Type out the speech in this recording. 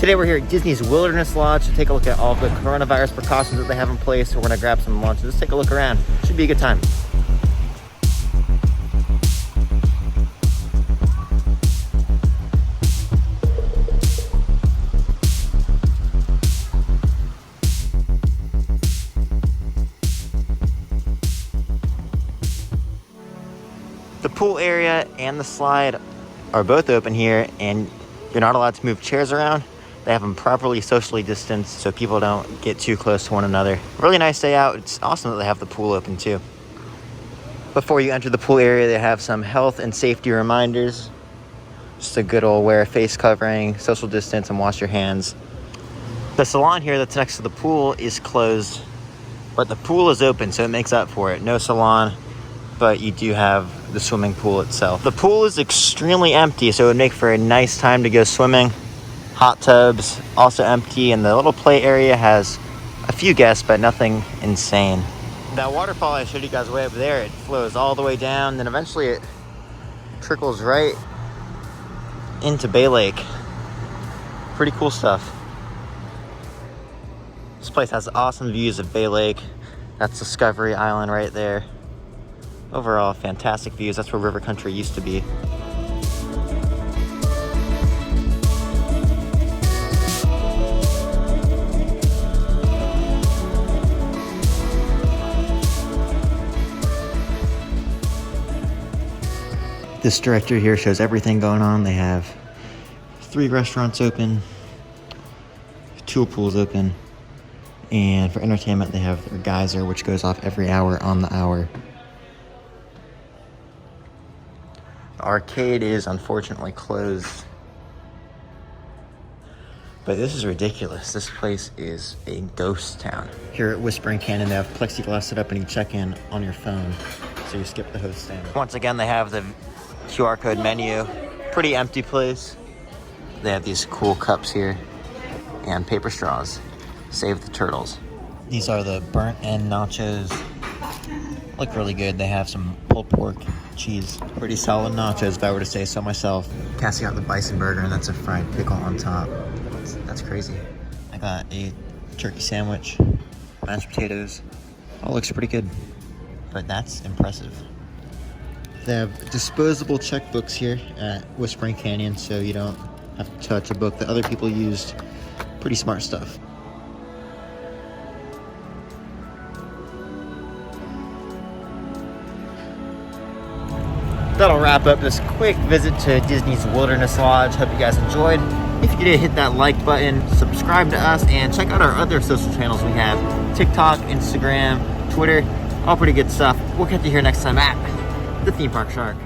Today we're here at Disney's Wilderness Lodge to take a look at all of the coronavirus precautions that they have in place. So we're gonna grab some lunch and just take a look around. Should be a good time. The pool area and the slide are both open here, and you're not allowed to move chairs around. They have them properly socially distanced so people don't get too close to one another. Really nice day out. It's awesome that they have the pool open too. Before you enter the pool area, they have some health and safety reminders. Just a good old wear a face covering, social distance, and wash your hands. The salon here that's next to the pool is closed, but the pool is open, so it makes up for it. No salon, but you do have the swimming pool itself. The pool is extremely empty, so it would make for a nice time to go swimming. Hot tubs also empty, and the little play area has a few guests, but nothing insane. That waterfall I showed you guys way up there, it flows all the way down, then eventually it trickles right into Bay Lake. Pretty cool stuff. This place has awesome views of Bay Lake. That's Discovery Island right there. Overall, fantastic views. That's where River Country used to be. This directory here shows everything going on. They have 3 restaurants open, 2 pools open, and for entertainment they have their geyser, which goes off every hour on the hour. The arcade is unfortunately closed. But this is ridiculous. This place is a ghost town. Here at Whispering Canyon, they have plexiglass set up and you check in on your phone, so you skip the host stand. Once again, they have the QR code menu. Pretty empty place. They have these cool cups here and paper straws. Save the turtles. These are the burnt end nachos. Look really good. They have some pulled pork, cheese. Pretty solid nachos if I were to say so myself. Cassie got the bison burger and that's a fried pickle on top. That's crazy. I got a turkey sandwich, mashed potatoes. All looks pretty good, but that's impressive. They have disposable checkbooks here at Whispering Canyon, so you don't have to touch a book that other people used. Pretty smart stuff. That'll wrap up this quick visit to Disney's Wilderness Lodge. Hope you guys enjoyed. If you did, hit that like button, subscribe to us, and check out our other social channels we have. TikTok, Instagram, Twitter, all pretty good stuff. We'll catch you here next time at the Theme Park Shark.